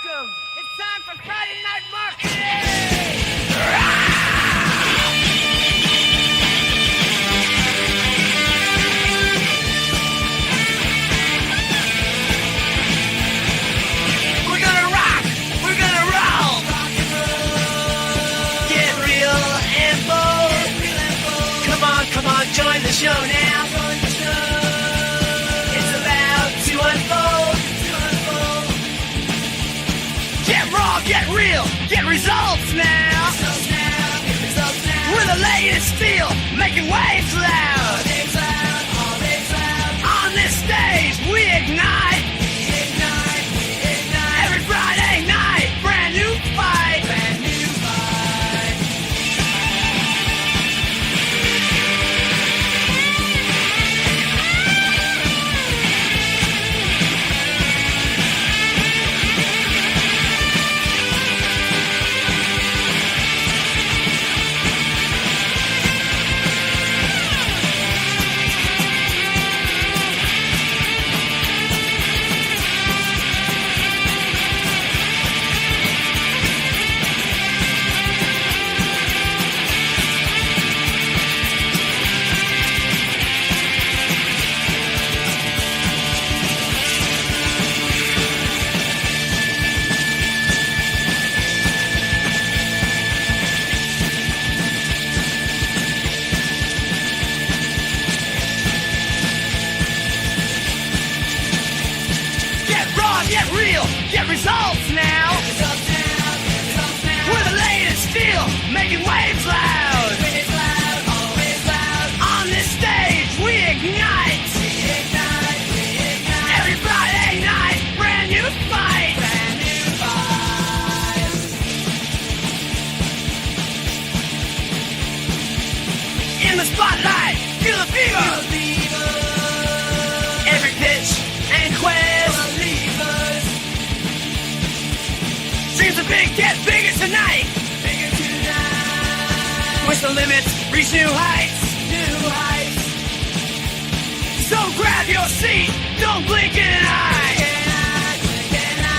welcome. It's time for Friday Night Marketing. We're gonna rock. We're gonna roll. Rock and roll. Get real and bold. Come on, join the show now. It's about to unfold. Get raw, get real, get results now. We're the latest feel, making waves loud. On this stage, we ignite. Every Friday night, brand new fight. Get real, get results now. We're the latest feel, making waves loud. On this stage, we ignite. Every Friday night, brand new fight. In the spotlight, feel the fever. Every pitch and quest. Dreams are big, get bigger tonight. Push the limits, reach new heights. So grab your seat, don't blink an eye.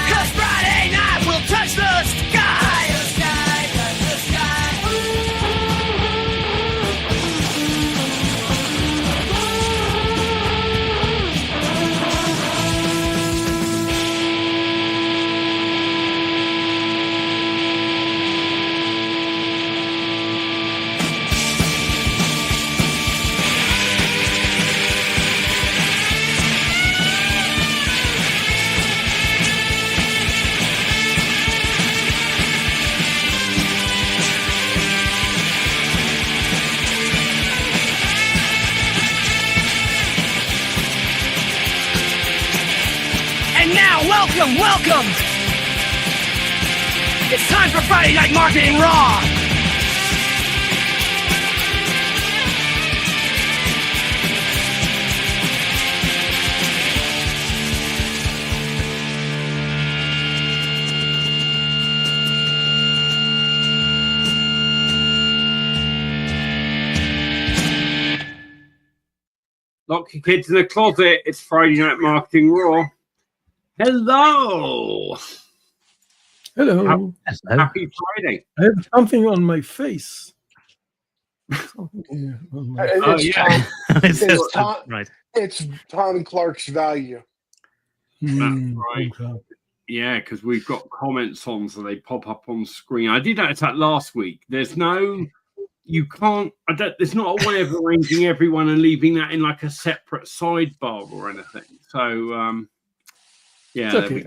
'Cause Friday night we'll touch the sky. And now, welcome. It's time for Friday Night Marketing Raw. Lock your kids in the closet. It's Friday Night Marketing Raw. Hello. Happy Friday. I have something on my face. It's Tom Clark's value. That's right. Okay. Yeah, because we've got comments on, so they pop up on screen. I did that last week. There's not a way of arranging everyone and leaving that in like a separate sidebar or anything. So, yeah, it's okay.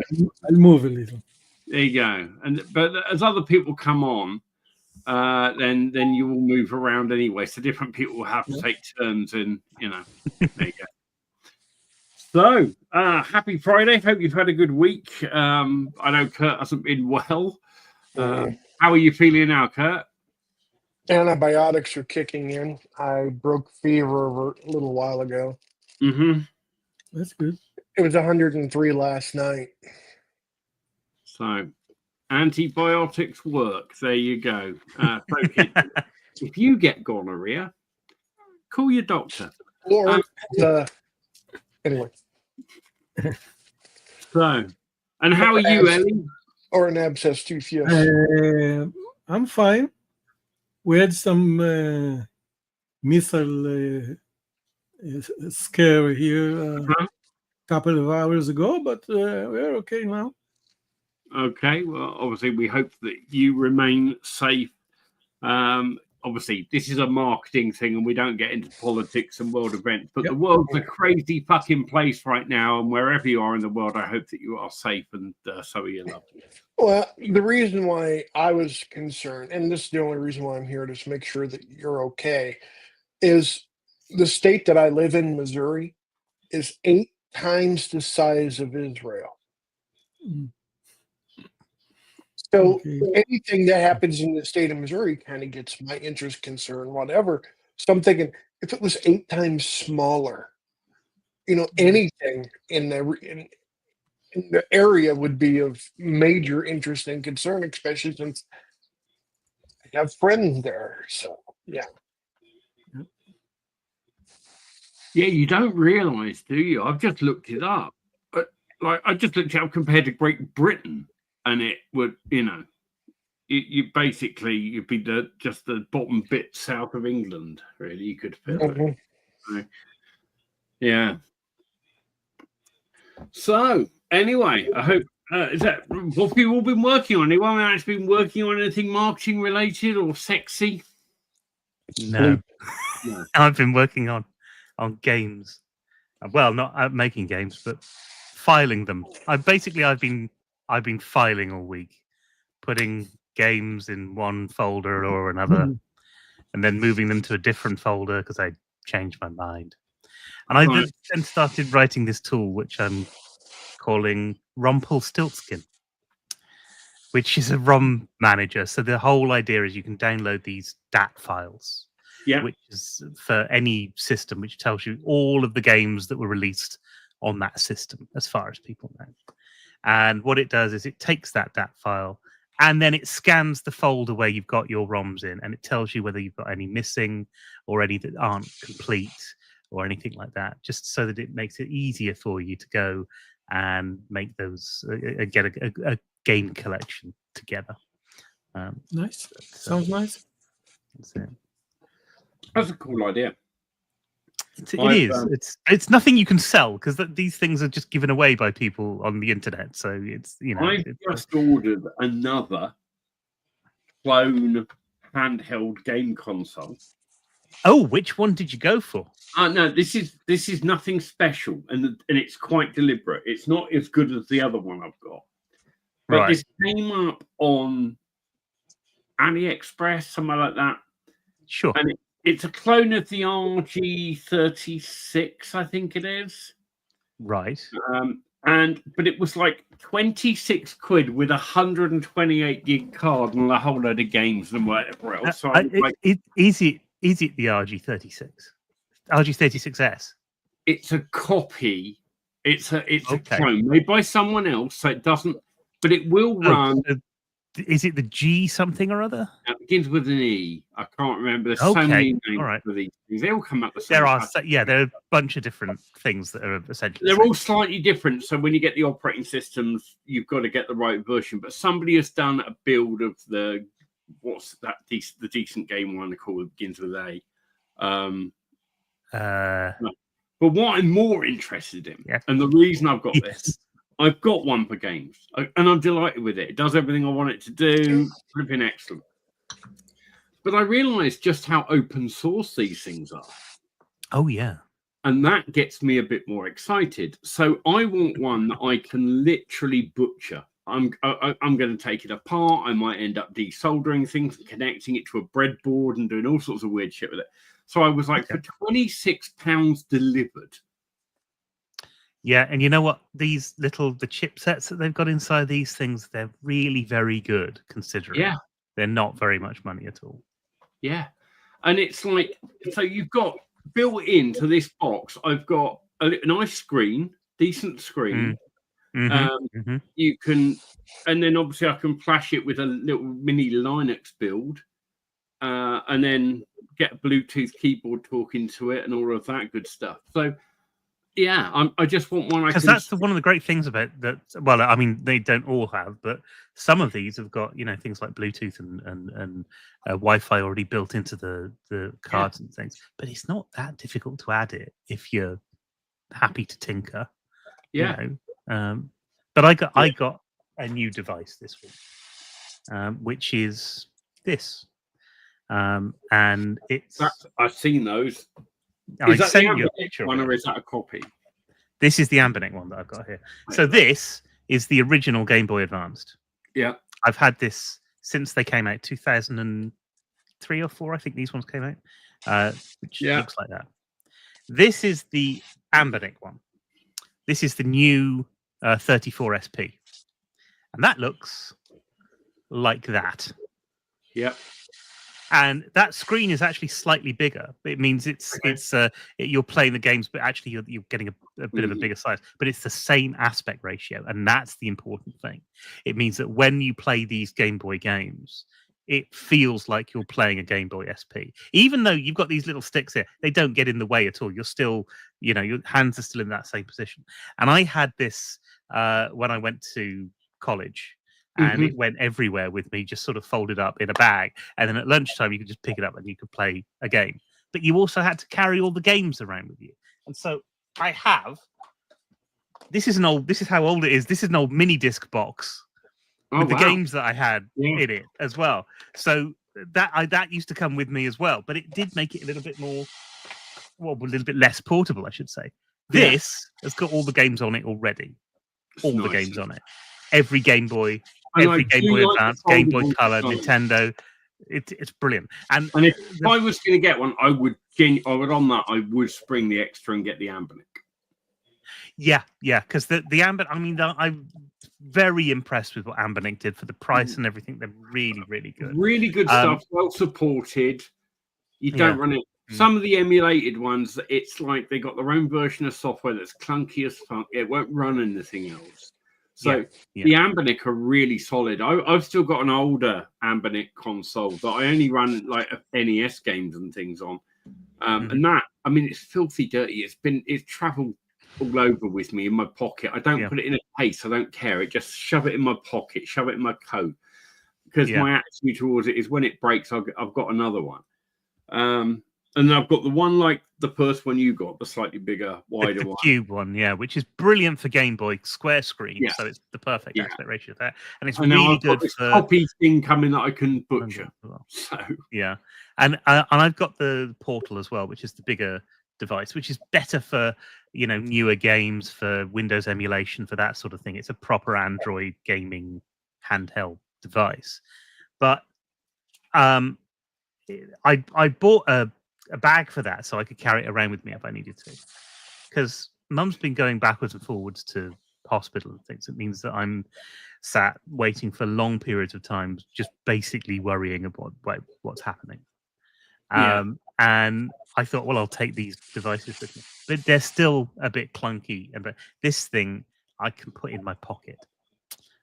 I'll move a little. There you go. But as other people come on, then you will move around anyway. So different people will have to take turns in, There you go. So, happy Friday. Hope you've had a good week. I know Kurt hasn't been well. How are you feeling now, Kurt? Antibiotics are kicking in. I broke fever a little while ago. Mm-hmm. That's good. It was 103 last night. So, antibiotics work. There you go. If you get gonorrhea, call your doctor. Or, anyway. So, and how are you, Ellie? Or an abscess tooth, yes. I'm fine. We had some missile scare here a couple of hours ago, but we're okay now. Okay, well, obviously, we hope that you remain safe. Obviously, this is a marketing thing, and we don't get into politics and world events, but the world's a crazy fucking place right now, and wherever you are in the world, I hope that you are safe, and so are your loved ones. Well, the reason why I was concerned, and this is the only reason why I'm here, to make sure that you're okay, is the state that I live in, Missouri, is 8 times the size of Israel. So anything that happens in the state of Missouri kind of gets my interest, concern, whatever. So I'm thinking, if it was 8 times smaller, anything in the area would be of major interest and concern, especially since I have friends there. So yeah. Yeah, you don't realise, do you? I've just looked it up. But I just looked it up compared to Great Britain, and it would, you basically you'd be just the bottom bit south of England. Really, you could fit it. So, yeah. So anyway, I hope is that what have you all been working on? Anyone actually been working on anything marketing related or sexy? No. I've been working on games. Well, not making games, but filing them. I've been filing all week, putting games in one folder or another, and then moving them to a different folder because I changed my mind. And I then started writing this tool, which I'm calling Rumpelstiltskin, which is a ROM manager. So the whole idea is you can download these DAT files, which is for any system, which tells you all of the games that were released on that system, as far as people know. And what it does is it takes that DAT file and then it scans the folder where you've got your ROMs in, and it tells you whether you've got any missing or any that aren't complete or anything like that, just so that it makes it easier for you to go and make those, get a game collection together. Nice. Sounds nice. That's it. That's a cool idea. It is. It's nothing you can sell because these things are just given away by people on the internet. So it's I just ordered another clone handheld game console. Oh, which one did you go for? No, this is nothing special, and it's quite deliberate. It's not as good as the other one I've got. But this came up on AliExpress, something like that. Sure. And it's a clone of the RG36, I think it is. Right. But it was like 26 quid with a 128 gig card and a whole load of games and whatever else. So is it the RG36? RG36S? It's a copy. It's a clone made by someone else, so it doesn't. But it will run. Is it the G something or other? It begins with an E. I can't remember. There's so many names for these things. They all come up the same. There are a bunch of different things that are essentially. They're all slightly different. So when you get the operating systems, you've got to get the right version. But somebody has done a build of the the decent game one called begins with A. But what I'm more interested in, and the reason I've got this. I've got one for games, and I'm delighted with it. It does everything I want it to do. Flipping excellent. But I realised just how open source these things are. Oh, yeah. And that gets me a bit more excited. So I want one that I can literally butcher. I'm going to take it apart. I might end up desoldering things and connecting it to a breadboard and doing all sorts of weird shit with it. So I was like, for £26 delivered. Yeah, and you know what? The chipsets that they've got inside these things, they're really very good, considering they're not very much money at all. Yeah. And it's like, so you've got built into this box, I've got a nice screen, decent screen. You can, and then obviously I can flash it with a little mini Linux build, and then get a Bluetooth keyboard talking to it and all of that good stuff. So Yeah, I just want one. Because that's one of the great things about that. Well, I mean, they don't all have, but some of these have got things like Bluetooth and Wi-Fi already built into the cards and things. But it's not that difficult to add it if you're happy to tinker. Yeah. But I got a new device this week, which is this, and it's. I've seen those. I sent you a picture one, of it. or is that a copy? This is the Ambinic one that I've got here. So this is the original Game Boy Advanced. Yeah. I've had this since they came out, 2003 or 4, I think these ones came out, which looks like that. This is the Ambinic one. This is the new 34 SP. And that looks like that. Yep. And that screen is actually slightly bigger. It means you're playing the games, but actually you're getting a bit of a bigger size. But it's the same aspect ratio, and that's the important thing. It means that when you play these Game Boy games, it feels like you're playing a Game Boy SP. Even though you've got these little sticks here, they don't get in the way at all. You're still, your hands are still in that same position. And I had this when I went to college. And it went everywhere with me, just sort of folded up in a bag. And then at lunchtime, you could just pick it up and you could play a game. But you also had to carry all the games around with you. And so I have. This is how old it is. This is an old mini disc box with the games that I had in it as well. So that used to come with me as well. But it did make it a little bit more, a little bit less portable, I should say. This has got all the games on it already. All the games on it. Every Game Boy. Every Game Boy Advance, Game Boy Color, Nintendo. It's brilliant. And if I was going to get one, I would spring the extra and get the Ambinic. Yeah, because the Ambinic. I mean, I'm very impressed with what Ambinic did for the price and everything. They're really, really good. Really good stuff. Well supported. You don't run it. Some of the emulated ones, it's like they got their own version of software that's clunky as fuck. It won't run anything else. So the Ambinic are really solid. I've still got an older Ambinic console that I only run like NES games and things on. And that, I mean, it's filthy dirty. It's traveled all over with me in my pocket. I don't put it in a case. I don't care. It just shove it in my pocket, shove it in my coat. Because my attitude towards it is when it breaks, I've got another one. And then I've got the one like the first one you got, the slightly bigger, wider the one. Cube one, which is brilliant for Game Boy, square screen, so it's the perfect aspect ratio there. And it's really good for copy thing coming that I can butcher. So and I've got the Portal as well, which is the bigger device, which is better for newer games, for Windows emulation, for that sort of thing. It's a proper Android gaming handheld device. But I bought a bag for that so I could carry it around with me if I needed to, because Mum's been going backwards and forwards to hospital and things. It means that I'm sat waiting for long periods of time, just basically worrying about what's happening. And I thought, well, I'll take these devices with me, but they're still a bit clunky. But this thing I can put in my pocket,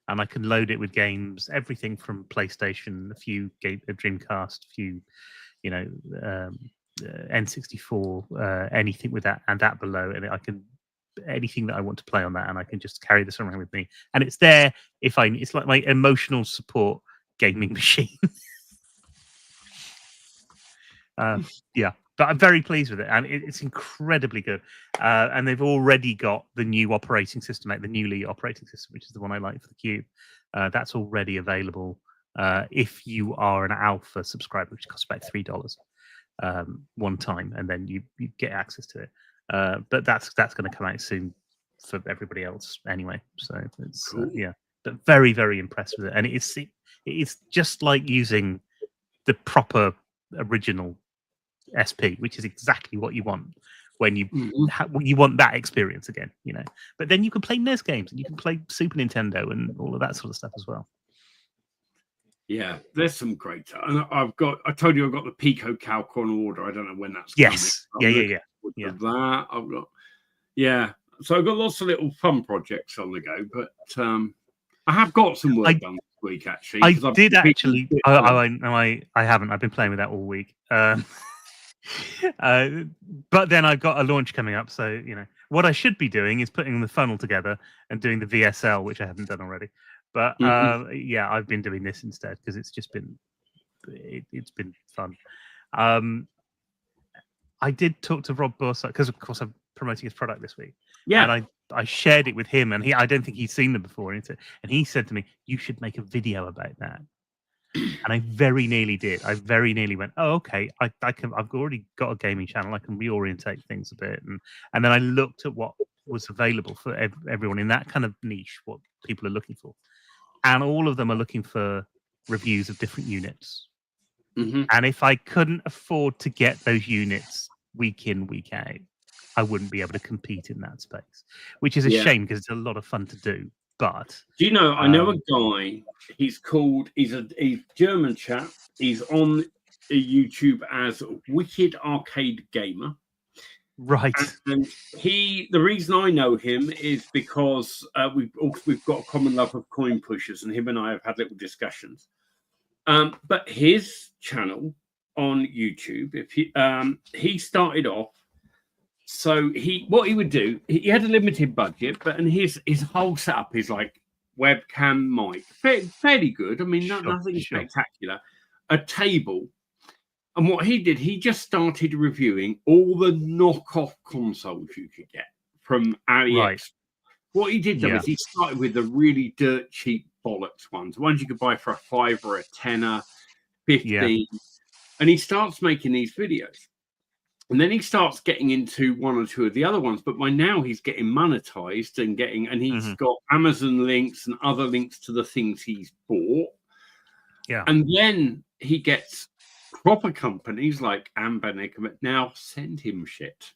and I can load it with games, everything from PlayStation, a few Dreamcast, a few, N64, anything with that and that below, and I can anything that I want to play on that, and I can just carry this around with me, and it's there it's like my emotional support gaming machine. But I'm very pleased with it, and it's incredibly good. And they've already got the new operating system, like the newly operating system, which is the one I like for the Cube. That's already available if you are an alpha subscriber, which costs about $3 one time, and then you get access to it. But that's going to come out soon for everybody else anyway. So it's cool. But very, very impressed with it, and it's just like using the proper original SP, which is exactly what you want when you you want that experience again, But then you can play NES games and you can play Super Nintendo and all of that sort of stuff as well. Yeah, there's some great. And I told you I've got the Pico Calc on order. I don't know when that's coming. Yeah. That I've got. So I've got lots of little fun projects on the go, but I have got some work done this week actually. I did actually. I haven't. I've been playing with that all week. But then I've got a launch coming up, so you know what I should be doing is putting the funnel together and doing the VSL, which I haven't done already. But yeah, I've been doing this instead because it's just been it's been fun. I did talk to Rob Borsuk because, of course, I'm promoting his product this week. Yeah. And I shared it with him, and I don't think he's seen them before. And he said to me, "You should make a video about that." And I very nearly did. I very nearly went, "Oh, okay. I can. I've already got a gaming channel. I can reorientate things a bit." And then I looked at what was available for everyone in that kind of niche, what people are looking for, and all of them are looking for reviews of different units. And if I couldn't afford to get those units week in, week out, I wouldn't be able to compete in that space, which is a shame because it's a lot of fun to do. But do you know, I know a guy, he's a German chap. He's on YouTube as Wicked Arcade Gamer. Right. And the reason I know him is because we've got a common love of coin pushers, and him and I have had little discussions. But his channel on YouTube, if he started off, so what he would do, he had a limited budget, but his whole setup is like webcam, mic, fairly good. I mean, nothing spectacular. A table, and what he did, he just started reviewing all the knockoff consoles you could get from AliExpress. Right. What he did though is he started with the really dirt cheap bollocks ones you could buy for a $5 or a $10, $15, and he starts making these videos, and then he starts getting into one or two of the other ones. But by now he's getting monetized and he's got Amazon links and other links to the things he's bought. Yeah, and then he gets proper companies like Amber now send him shit,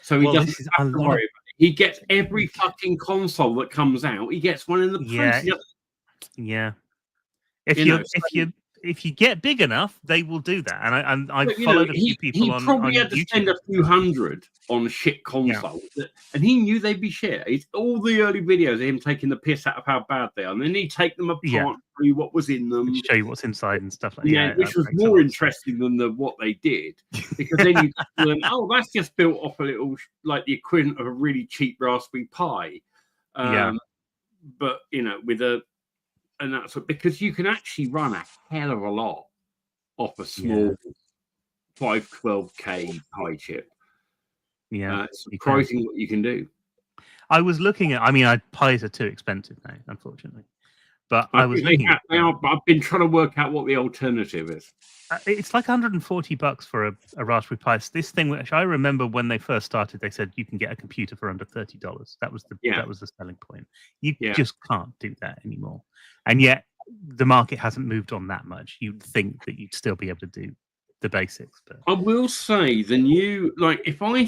so he doesn't have to worry about it. He gets every fucking console that comes out. He gets one in the post. Yeah. If you get big enough, they will do that. And I followed a few people on YouTube. He probably had to spend a few hundred on shit consoles, and he knew they'd be shit. All the early videos of him taking the piss out of how bad they are, and then he'd take them apart, show you what was in them, show you what's inside and stuff like that. Which was more interesting than what they did, because then you learn, that's just built off a little, like the equivalent of a really cheap Raspberry Pi. But with a. And that's because you can actually run a hell of a lot off a small 512K Pi chip. It's surprising what you can do. I was looking at. Pies are too expensive now, unfortunately. But I was looking at. I've been trying to work out what the alternative is. It's like $140 for a Raspberry Pi. It's this thing which I remember when they first started, they said you can get a computer for under $30. That was the selling point. You just can't do that anymore. And yet the market hasn't moved on that much. You'd think that you'd still be able to do the basics. But I will say the new, like if I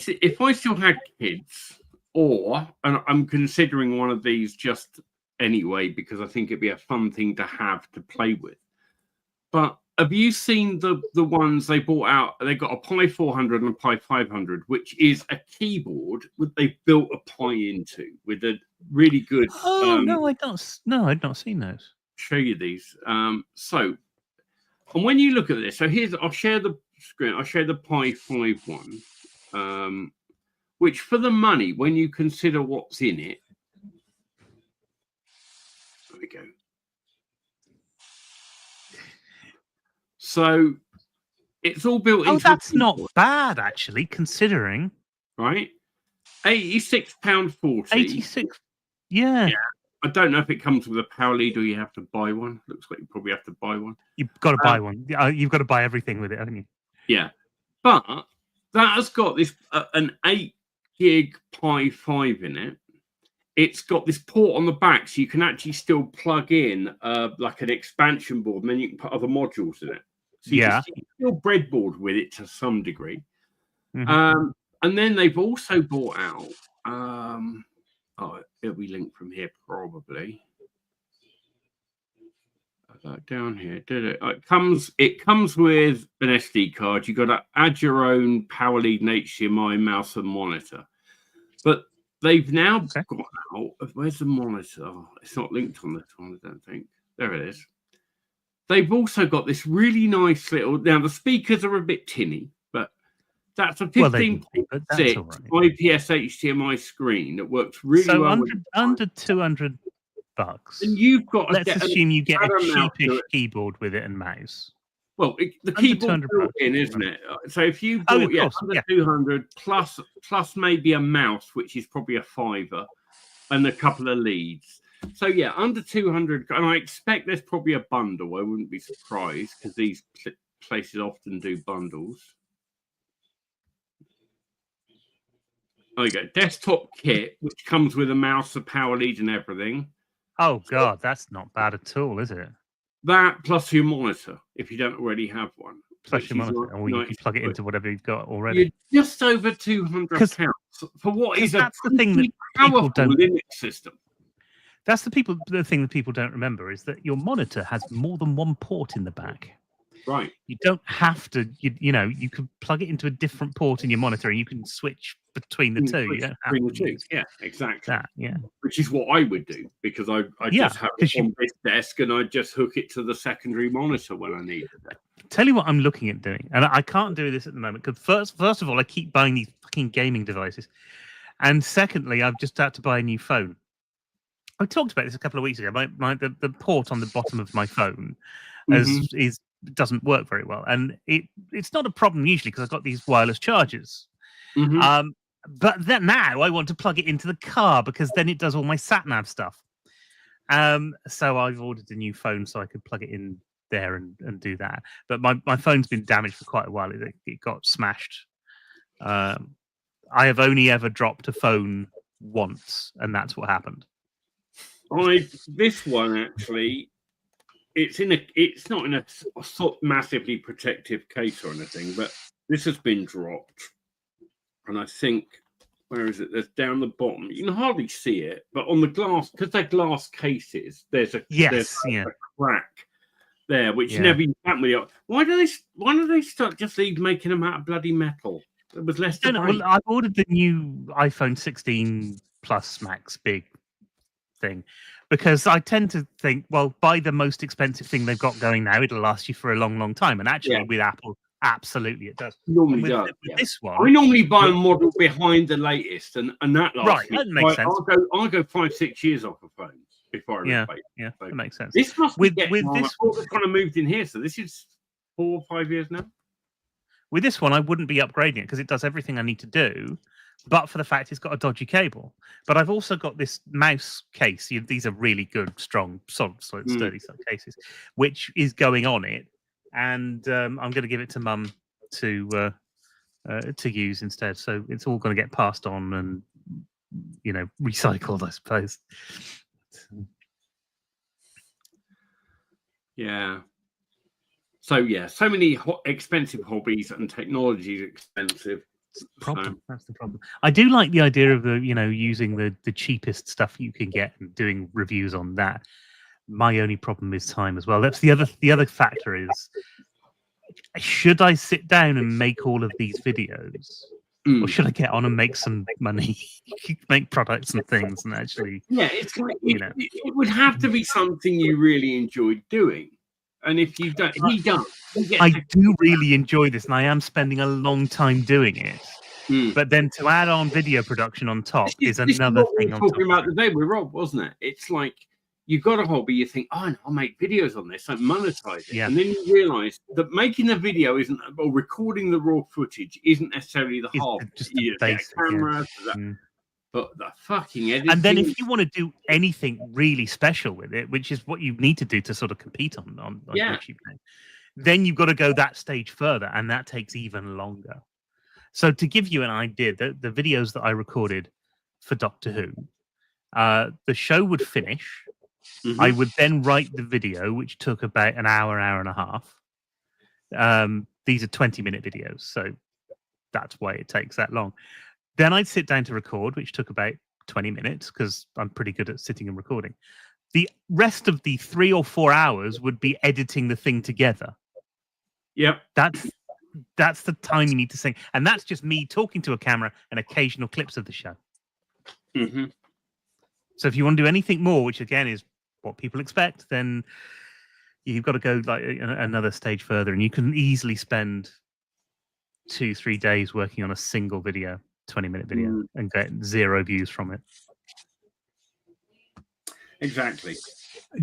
still had kids, and I'm considering one of these just anyway because I think it'd be a fun thing to have to play with. But have you seen the ones they bought out? They got a Pi 400 and a Pi 500, which is a keyboard that they built a Pi into with a really good. No, I've not seen those. Show you these. And when you look at this, so I'll share the screen. I'll share the Pi 5 one, which for the money, when you consider what's in it, there we go. So it's all built into. Oh, that's not bad actually, considering. Right, £86.40. 86. Yeah. I don't know if it comes with a power lead or you have to buy one. Looks like you probably have to buy one. You've got to buy one. You've got to buy everything with it, haven't you? Yeah, but that has got this an 8 gig Pi 5 in it. It's got this port on the back, so you can actually still plug in like an expansion board, and then you can put other modules in it. So you can still breadboard with it to some degree. And then they've also bought out. It'll be linked from here probably. Down here, did it? It comes with an SD card. You've got to add your own power lead and HDMI, mouse and monitor. But they've now got out. Where's the monitor? Oh, it's not linked on this one, I don't think. There it is. They've also got this really nice little. Now the speakers are a bit tinny, but That's a Well, they would be, but that's 15.6 all right. IPS HDMI screen that works really So well. under $200, And you've got to let's get assume you get a a mouse to cheapish it. keyboard with it and mouse. Well, the Under keyboard's 200 built bucks. in, isn't it? So if you Oh, bought of course, under yeah. 200 plus maybe a mouse, which is probably a $5, and a couple of leads. So yeah, under 200, and I expect there's probably a bundle. I wouldn't be surprised because these places often do bundles. There you go, desktop kit, which comes with a mouse, a power lead, and everything. Oh God, that's not bad at all, is it? That plus your monitor, if you don't already have one. Plus your monitor, or you can plug it into whatever you've got already. You're just over £200 for what is that's the thing that people don't. Linux system. That's the thing that people don't remember is that your monitor has more than one port in the back. Right. You don't have to. You know, you can plug it into a different port in your monitor, and you can switch between the two. You don't have to use yeah, exactly. that. Yeah. Which is what I would do because I just have it on this desk and I just hook it to the secondary monitor when I need it. Tell you what I'm looking at doing, and I can't do this at the moment because first of all, I keep buying these fucking gaming devices, and secondly, I've just had to buy a new phone. I talked about this a couple of weeks ago. The port on the bottom of my phone doesn't work very well, and it's not a problem usually because I've got these wireless chargers. But then now I want to plug it into the car because then it does all my sat nav stuff. So I've ordered a new phone so I could plug it in there and do that. But my phone's been damaged for quite a while. It got smashed. I have only ever dropped a phone once, and that's what happened. This one actually, it's not in a massively protective case or anything, but this has been dropped, and I think where is it? There's down the bottom. You can hardly see it, but on the glass, because they're glass cases, there's a crack there, which never happened with it. Why do they start just leave making them out of bloody metal? It was less. Well, I've ordered the new iPhone 16 Plus Max big thing because I tend to think, well, buy the most expensive thing they've got going now. It'll last you for a long, long time. And actually, with Apple, absolutely, it does. Normally with this one, I normally buy a model behind the latest, and that lasts me. That makes sense. I'll go 5-6 years off a phone before I replace. Yeah, that makes sense. This must with be this kind of moved in here, so this is 4 or 5 years now. With this one, I wouldn't be upgrading it because it does everything I need to do, but for the fact it's got a dodgy cable. But I've also got this mouse case. These are really good, strong, solid, sturdy cases, which is going on it. And I'm going to give it to Mum to use instead. So it's all going to get passed on and, recycled, I suppose. Yeah. So many expensive hobbies and technology is expensive. That's the problem. I do like the idea of using the cheapest stuff you can get and doing reviews on that. My only problem is time as well. That's the other factor is, should I sit down and make all of these videos, or should I get on and make some money, make products and things, and actually? Yeah, it's like it would have to be something you really enjoyed doing. And if you don't, I do really enjoy this, and I am spending a long time doing it. But then to add on video production on top is another thing. We were talking about the day with Rob, wasn't it? It's like you've got a hobby, you think, oh, I'll make videos on this, I'll monetize it, and then you realise that making the video isn't, or recording the raw footage isn't necessarily the hard. Just the basic, camera, but the fucking editing. And then if you want to do anything really special with it, which is what you need to do to sort of compete on YouTube, then you've got to go that stage further, and that takes even longer. So to give you an idea, the videos that I recorded for Doctor Who, the show would finish. I would then write the video, which took about an hour and a half. These are 20-minute videos, so that's why it takes that long. Then I'd sit down to record, which took about 20 minutes because I'm pretty good at sitting and recording. The rest of the 3 or 4 hours would be editing the thing together. Yep. That's the time you need to sing. And that's just me talking to a camera and occasional clips of the show. So if you want to do anything more, which again is what people expect, then you've got to go like another stage further, and you can easily spend 2-3 days working on a single video, 20-minute video, and get 0 views from it. Exactly.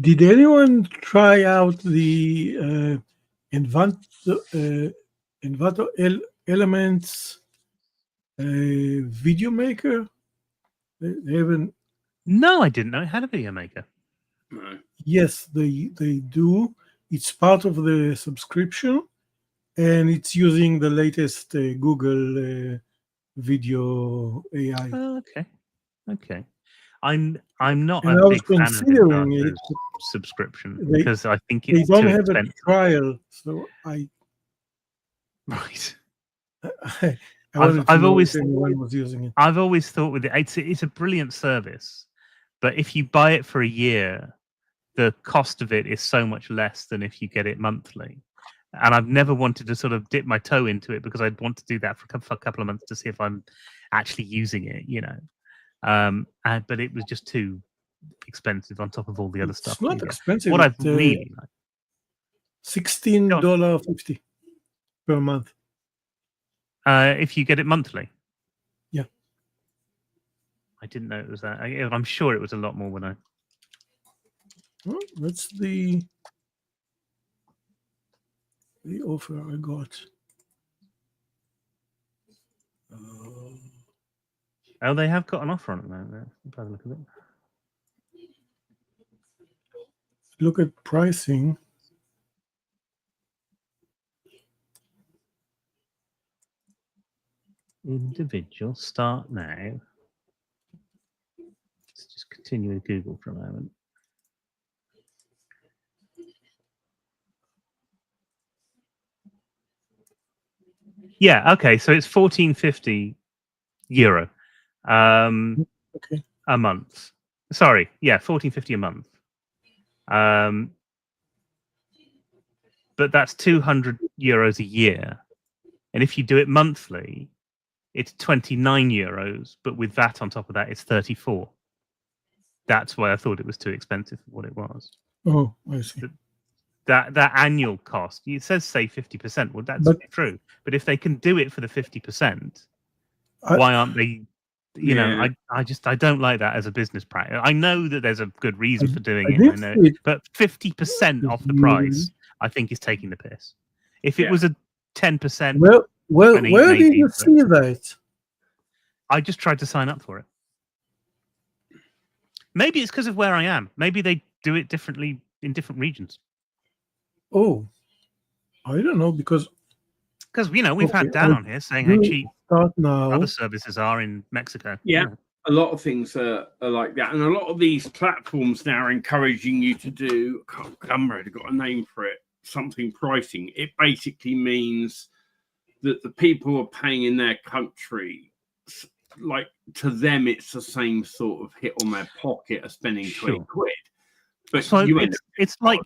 Did anyone try out the Envato Elements video maker? They haven't. No, I didn't know it had a video maker. No. Yes, they do. It's part of the subscription, and it's using the latest Google video AI. Oh, okay. I'm not And a I was big fan of considering Envato's it. subscription They- because I think They it's don't too have expensive. a trial, so I Right. wanted to I've know always- if anyone was using it. I've always thought with it's a brilliant service, but if you buy it for a year, the cost of it is so much less than if you get it monthly. And I've never wanted to sort of dip my toe into it because I'd want to do that for a couple of months to see if I'm actually using it, you know. But it was just too expensive on top of all the other It's stuff. not you get. expensive. What I've It's, really liked. $16.50 per month. If you get it monthly. Yeah. I didn't know it was that. I'm sure it was a lot more when I. Well, that's the offer I got. Oh, they have got an offer on it now. Let's have a look at it. Look at pricing. Individual start now. Let's just continue with Google for a moment. Yeah, okay, so it's €14.50 Okay. a month. Sorry, yeah, €14.50 a month. But that's €200 a year. And if you do it monthly, it's €29, but with that on top of that, it's 34. That's why I thought it was too expensive for what it was. Oh, I see. That annual cost, it says say 50%. Well, that's true. But if they can do it for the 50%, why aren't they? You know, I don't like that as a business practice. I know that there's a good reason for doing it. I know, but 50% off the price, I think, is taking the piss. If it was a 10%, well, where did you see that? I just tried to sign up for it. Maybe it's because of where I am. Maybe they do it differently in different regions. Oh, I don't know, because you know we've had Dan on here saying how cheap now. other services are in Mexico. Yeah, a lot of things are like that, and a lot of these platforms now are encouraging you to do. I've got a name for it. Something pricing. It basically means that the people who are paying in their country, like, to them, it's the same sort of hit on their pocket as spending £20. But so you it's like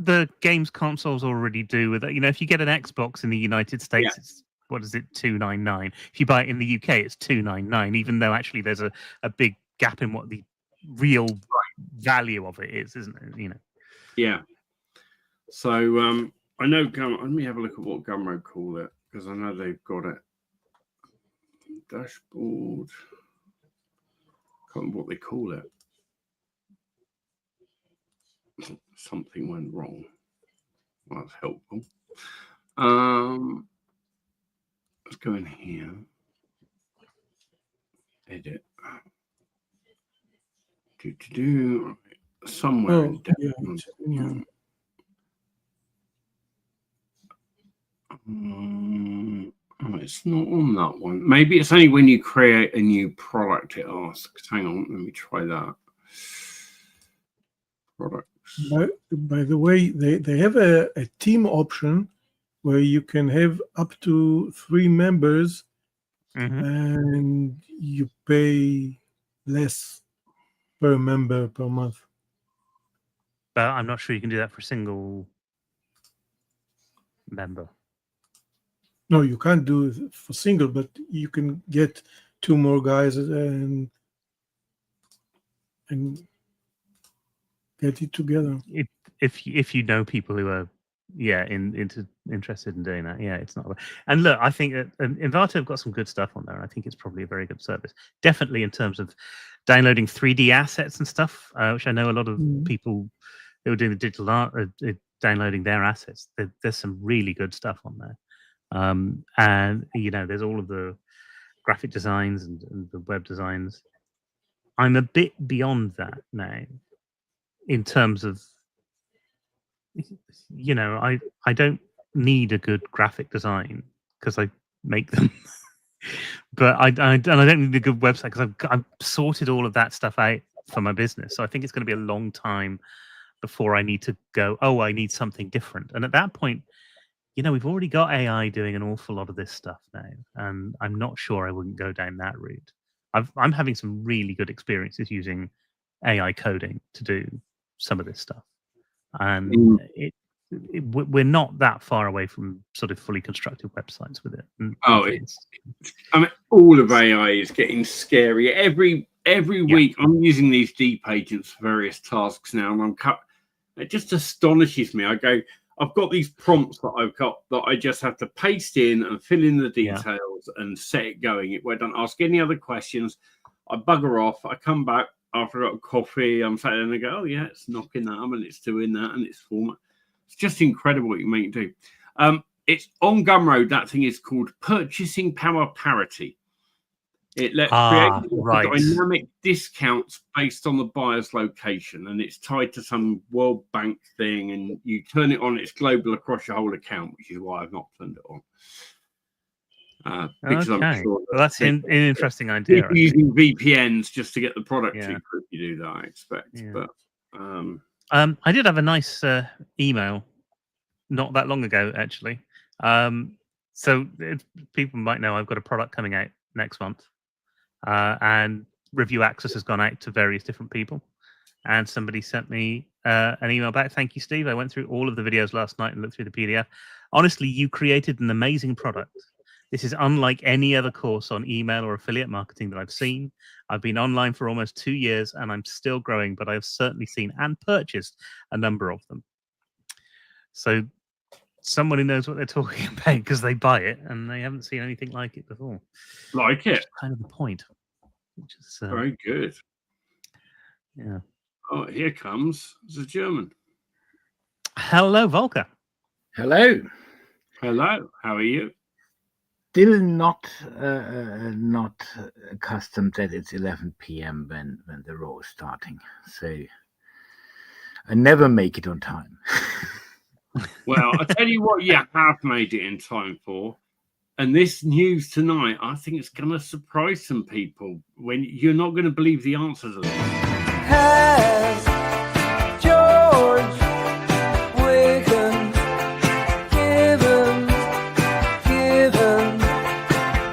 the games consoles already do with it. You know, if you get an Xbox in the United States, it's what is it, $299. If you buy it in the UK, it's $299. Even though actually there's a big gap in what the real value of it is, isn't it? You know. Yeah. So I know. Let me have a look at what Gumroad call it, because I know they've got it. Dashboard. Can't remember what they call it. Something went wrong. Well, that's helpful. Let's go in here. Edit. Somewhere in dashboard. It's not on that one. Maybe it's only when you create a new product it asks. Hang on, let me try that. Products. By the way, they have a team option where you can have up to 3 members, and you pay less per member per month. But I'm not sure you can do that for a single member. No, you can't do it for single, but you can get 2 more guys and get it together. If you know people who are interested in doing that. Yeah, it's not. And look, I think that Envato have got some good stuff on there, and I think it's probably a very good service. Definitely in terms of downloading 3D assets and stuff, which I know a lot of people who are doing the digital art are downloading their assets. There's some really good stuff on there, and there's all of the graphic designs and the web designs. I'm a bit beyond that now, in terms of, I don't need a good graphic design because I make them, but I don't need a good website because I've sorted all of that stuff out for my business. So I think it's going to be a long time before I need to go, oh, I need something different. And at that point, we've already got AI doing an awful lot of this stuff now, and I'm not sure I wouldn't go down that route. I'm having some really good experiences using AI coding to do some of this stuff, and we're not that far away from sort of fully constructed websites with it. And all of AI is getting scary. Every week, I'm using these deep agents for various tasks now, and it just astonishes me. I've got these prompts that I've got that I just have to paste in and fill in the details and set it going. I don't ask any other questions. I bugger off. I come back after I got coffee. I'm sat there and I go, oh yeah, it's knocking that up and it's doing that and it's format. It's just incredible what you make it do. It's on Gumroad. That thing is called Purchasing Power Parity. It lets create dynamic discounts based on the buyer's location, and it's tied to some World Bank thing, and you turn it on, it's global across your whole account, which is why I've not turned it on. Because I'm sure that's an interesting idea. If you're using VPNs just to get the product cheaper, if you do that, I expect. Yeah. But I did have a nice email not that long ago, actually. So people might know I've got a product coming out next month. And review access has gone out to various different people, and somebody sent me an email back. Thank you, Steve. I went through all of the videos last night and looked through the PDF. Honestly, you created an amazing product. This is unlike any other course on email or affiliate marketing that I've seen. I've been online for almost 2 years and I'm still growing, but I've certainly seen and purchased a number of them. So someone who knows what they're talking about, because they buy it and they haven't seen anything like it before. Like it. That's kind of the point. Which is, very good. Yeah. Oh, here comes the German. Hello, Volker. Hello. Hello. How are you? Still not accustomed that it's 11 p.m. when the row is starting. So I never make it on time. Well, I tell you what, you have made it in time for, and this news tonight, I think it's going to surprise some people when you're not going to believe the answers of this. Has George Wigan given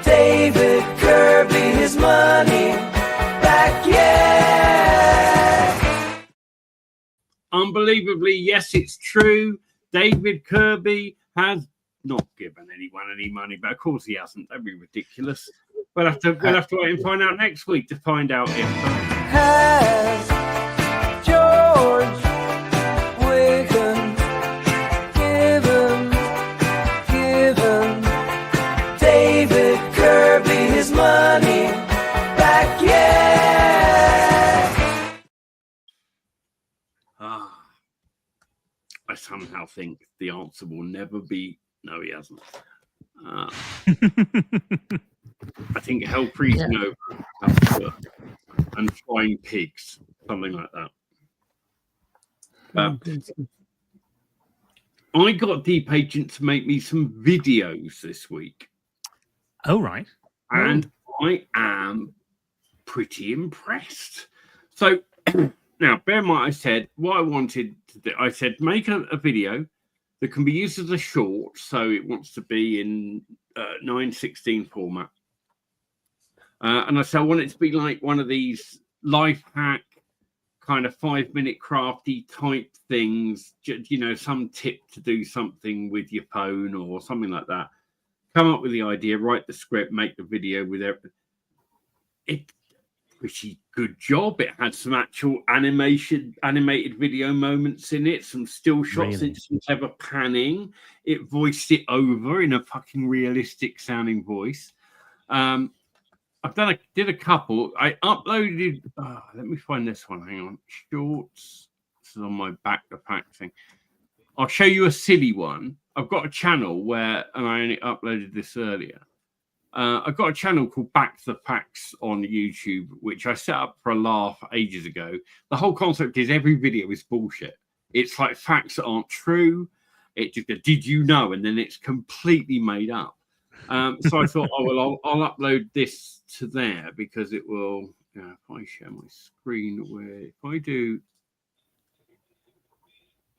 David Kirby his money back yet? Unbelievably, yes, it's true. David Kirby has not given anyone any money, but of course he hasn't. That'd be ridiculous. We'll have to wait and find out next week to find out if. Has George Wigan given David Kirby his money back yet? I somehow think the answer will never be no, he hasn't. I think hell freezing over and flying pigs, something like that. I got Deep Agent to make me some videos this week. Oh, right. And I am pretty impressed. So now, bear in mind, I said what I wanted to do. I said make a video that can be used as a short, so it wants to be in 9:16 format. And I said I want it to be like one of these life hack kind of 5-minute crafty type things, some tip to do something with your phone or something like that. Come up with the idea, write the script, make the video with everything. pretty good job. It had some actual animated video moments in it, some still shots, Really? and some clever panning. It voiced it over in a fucking realistic sounding voice. Did a couple. I uploaded. Let me find this one. Hang on, shorts. This is on my back to pack thing. I'll show you a silly one. I've got a channel where, and I only uploaded this earlier. I've got a channel called Back to the Packs on YouTube, which I set up for a laugh ages ago. The whole concept is every video is bullshit. It's like facts that aren't true. It just goes, did you know? And then it's completely made up. So I thought, I'll upload this to there because it will. Yeah, if I share my screen, if I do,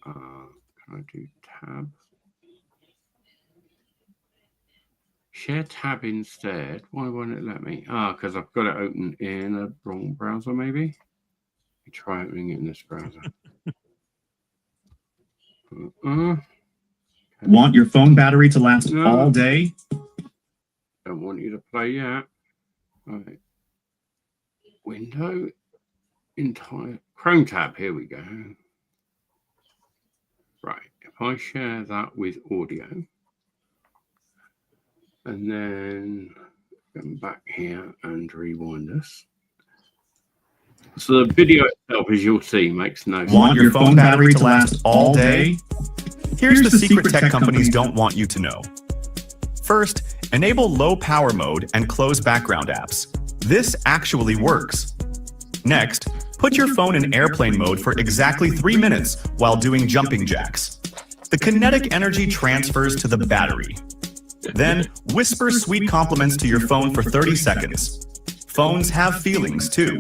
can I do tab? Share tab instead. Why won't it let me? Because I've got it open in a wrong browser, maybe. Let me try opening it in this browser. Want your phone battery to last all day? Don't want you to play yet. Right. Window. Entire Chrome tab. Here we go. Right. If I share that with audio. And then come back here and rewind us. So the video itself, as you'll see, makes no sense. Want your phone battery to last all day? Here's the secret tech companies don't want you to know. First, enable low power mode and close background apps. This actually works. Next, put your phone in airplane mode for exactly 3 minutes while doing jumping jacks. The kinetic energy transfers to the battery. Then, whisper sweet compliments to your phone for 30 seconds. Phones have feelings, too.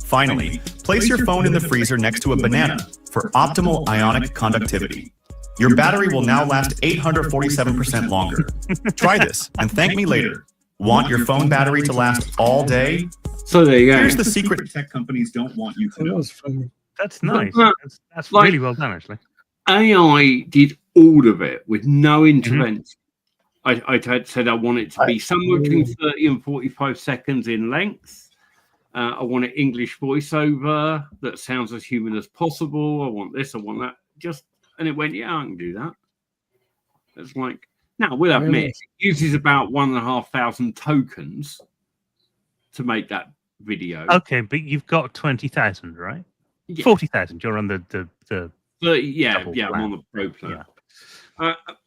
Finally, place your phone in the freezer next to a banana for optimal ionic conductivity. Your battery will now last 847% longer. Try this and thank me later. Want your phone battery to last all day? So there you go. Here's the secret. Tech companies don't want you to That know. was funny. That's nice. But, That's like- really well done, actually. AI did all of it with no intervention. I said I want it to be somewhere between 30 and 45 seconds in length. I want an English voiceover that sounds as human as possible. I want this, I want that. And it went, yeah, I can do that. It's like, now, we'll admit, it uses about 1,500 tokens to make that video. Okay, but you've got 20,000, right? Yeah. 40,000. You're on the 30, yeah, double I'm plan. on the pro plan. Yeah.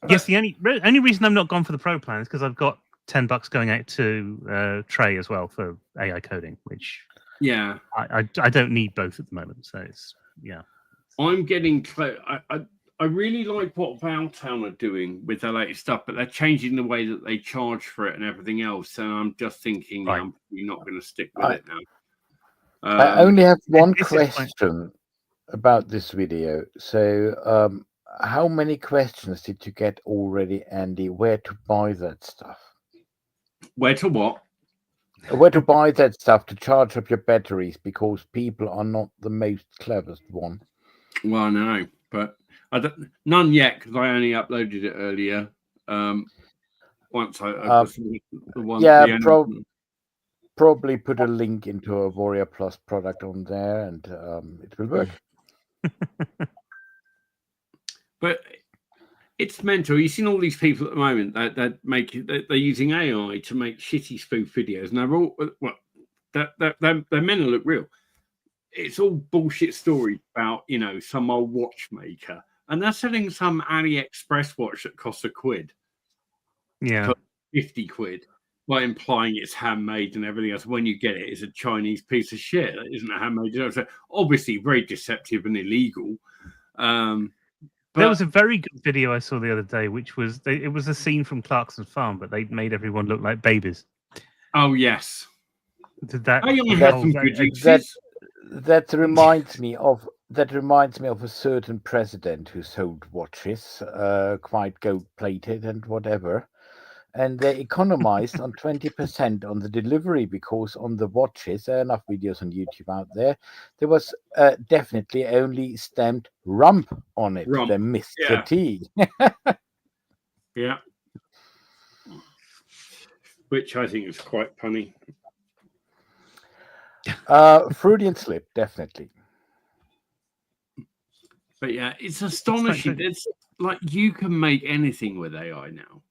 Yes, the only reason I'm not gone for the pro plan is because I've got $10 going out to Trey as well for AI coding, which Yeah. I don't need both at the moment. So it's I'm getting close. I really like what Valtown are doing with their latest stuff, but they're changing the way that they charge for it and everything else. And I'm just thinking, Right. I'm probably not going to stick with it now. I only have one this is fine. question about this video. So, how many questions did you get already, Andy? Where to buy that stuff? Where to what? Where to buy that stuff to charge up your batteries, because people are not the most cleverest one. Well, no, but none yet because I only uploaded it earlier. Once I the one. Yeah, the probably put a link into a Warrior Plus product on there, and it will work. But it's mental. You've seen all these people at the moment that they're using AI to make shitty spoof videos, and they're all they're meant to look real. It's all bullshit stories about some old watchmaker, and they're selling some AliExpress watch that costs £1. yeah. 50 quid, by implying it's handmade and everything else. When you get it, it's a Chinese piece of shit. That isn't a handmade. So obviously very deceptive and illegal. There was a very good video I saw the other day, which was it was a scene from Clarkson's Farm, but they made everyone look like babies. Oh yes. Did that? I only have some good uses. That reminds me of a certain president who sold watches, quite gold-plated and whatever, and they economized on 20% on the delivery, because on the watches, there are enough videos on YouTube out there, there was definitely only stamped rump on it. Rump, They missed yeah. the T. Yeah. Yeah. Which I think is quite funny. Freudian slip, definitely. But yeah, it's astonishing. It's like you can make anything with AI now.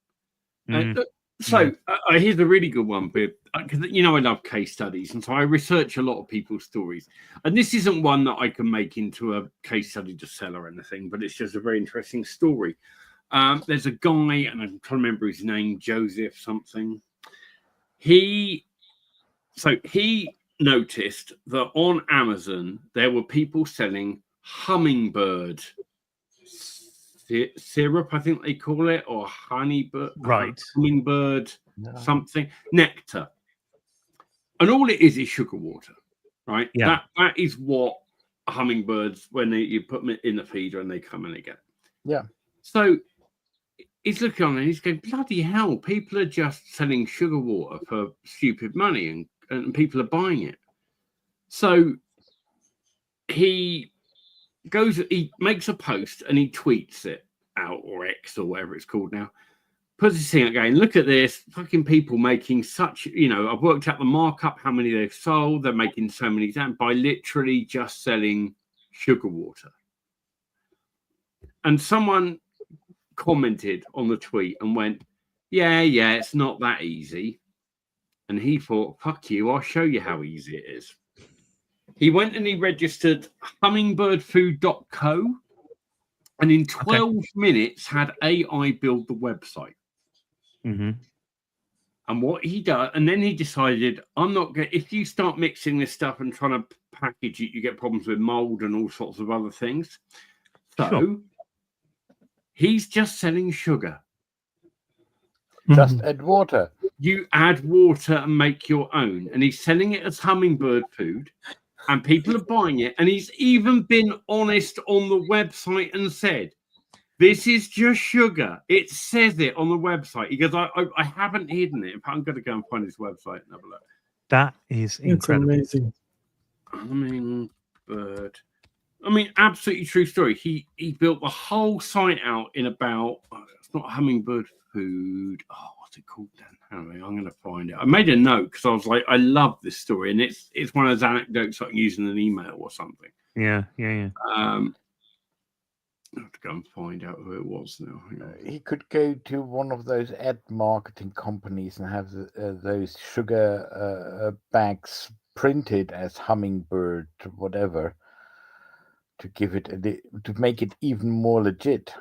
So here's a really good one, because I love case studies, and so I research a lot of people's stories. And this isn't one that I can make into a case study to sell or anything, but it's just a very interesting story. There's a guy, and I'm trying to remember his name, Joseph something. He noticed that on Amazon there were people selling hummingbird syrup, I think they call it, or hummingbird something, nectar, and all it is sugar water, right? Yeah. That is what hummingbirds, when you put them in the feeder and they come and they get. Yeah. So he's looking on and he's going, bloody hell, people are just selling sugar water for stupid money, and people are buying it. So he makes a post and he tweets it out, or X or whatever it's called now. Puts this thing again. Look at this, fucking people making such, I've worked out the markup, how many they've sold. They're making so many by literally just selling sugar water. And someone commented on the tweet and went, yeah, it's not that easy. And he thought, fuck you, I'll show you how easy it is. He went and he registered hummingbirdfood.co, and in 12 minutes had AI build the website. Mm-hmm. And what he does, and then he decided, I'm not going. If you start mixing this stuff and trying to package it, you get problems with mold and all sorts of other things. So he's just selling sugar. Just add water. You add water and make your own, and he's selling it as hummingbird food. And people are buying it. And he's even been honest on the website and said, this is just sugar. It says it on the website. He goes, I haven't hidden it. I'm going to go and find his website and have a look. That is incredible. It's amazing. Hummingbird. I mean, absolutely true story. He built the whole site out in about, it's not hummingbird food. Oh, what's it called then? Anyway, I'm going to find it. I made a note because I was like, I love this story, and it's one of those anecdotes I can use in an email or something. Yeah. I have to go and find out who it was now. He could go to one of those ad marketing companies and have those sugar bags printed as hummingbird, whatever, to give it to make it even more legit.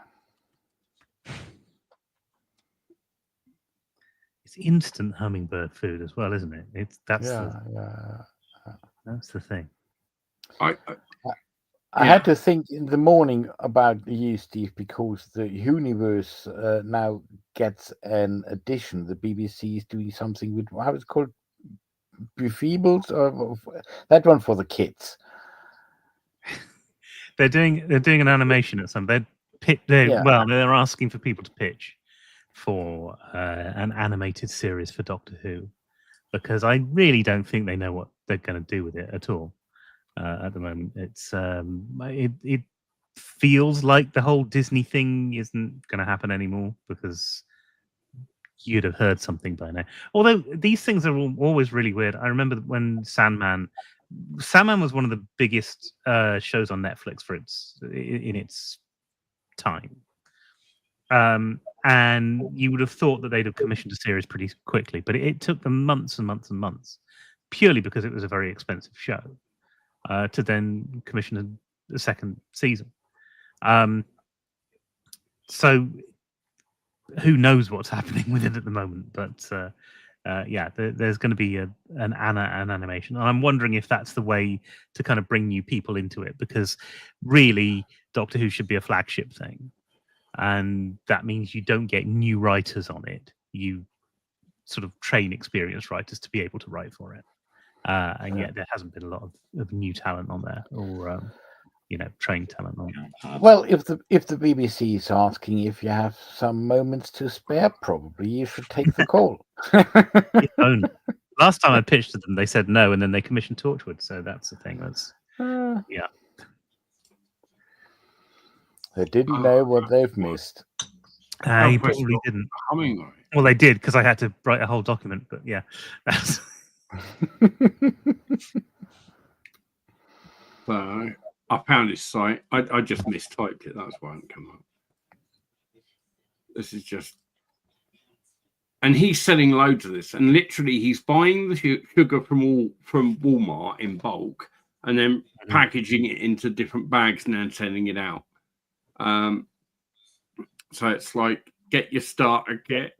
It's instant hummingbird food as well, isn't it? That's the thing. I had to think in the morning about you, Steve, because the universe now gets an addition. The BBC is doing something with, how it's called, Befeebles, or that one for the kids. They're doing an animation at some. They're asking for people to pitch for an animated series for Doctor Who, because I really don't think they know what they're going to do with it at all. At the moment, it feels like the whole Disney thing isn't going to happen anymore, because you'd have heard something by now. Although these things are always really weird. I remember when Sandman was one of the biggest shows on Netflix in its time. And you would have thought that they'd have commissioned a series pretty quickly, but it took them months and months and months, purely because it was a very expensive show, to then commission a second season. So who knows what's happening with it at the moment? But there's going to be an animation, and I'm wondering if that's the way to kind of bring new people into it, because really Doctor Who should be a flagship thing. And that means you don't get new writers on it. You sort of train experienced writers to be able to write for it. And yet there hasn't been a lot of new talent on there, or trained talent on there. Well, if the BBC is asking if you have some moments to spare, probably you should take the call. Last time I pitched to them, they said no, and then they commissioned Torchwood. So that's the thing. That's They didn't know what they've missed. They probably didn't. Well, they did, because I had to write a whole document. But yeah, So I found his site. I just mistyped it. That's why it didn't come up. This is just, and he's selling loads of this, and literally he's buying the sugar from Walmart in bulk, and then packaging it into different bags and then sending it out. So it's like, get your starter kit,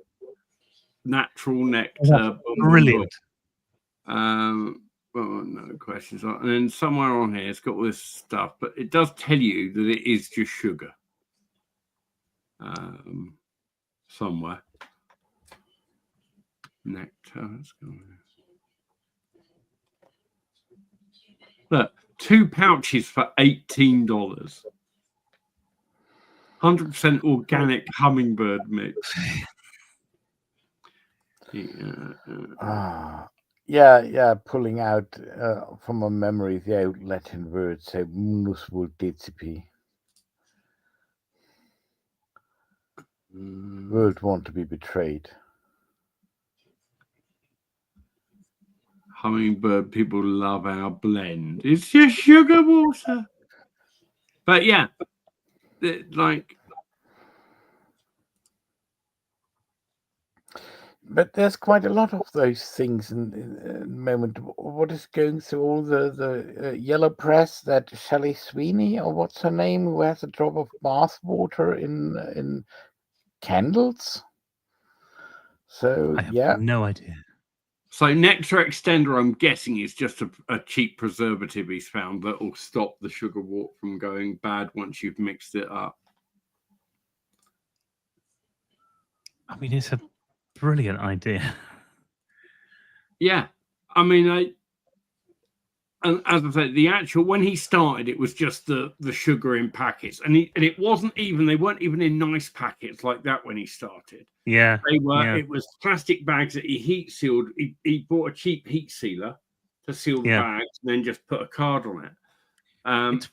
natural nectar. Brilliant. Well, no questions. And then somewhere on here, it's got all this stuff, but it does tell you that it is just sugar. Somewhere. Nectar. Let's go. Look, 2 pouches for $18. 100% organic hummingbird mix. Yeah, pulling out from my memory the old Latin word, so munus vulticipi. World want to be betrayed. Hummingbird people love our blend. It's just sugar water. But yeah, like. But there's quite a lot of those things in the moment. What is going through all the yellow press? That Shelley Sweeney, or what's her name, who has a drop of bath water in candles? So I have no idea. So nectar extender, I'm guessing, is just a cheap preservative he's found that will stop the sugar water from going bad once you've mixed it up. I mean, it's a brilliant idea. Yeah, I mean, and as I said, the actual, when he started, it was just the sugar in packets, and it wasn't even, they weren't even in nice packets like that when he started. Yeah, they were. Yeah. It was plastic bags that he heat sealed. He bought a cheap heat sealer to seal the bags, and then just put a card on it.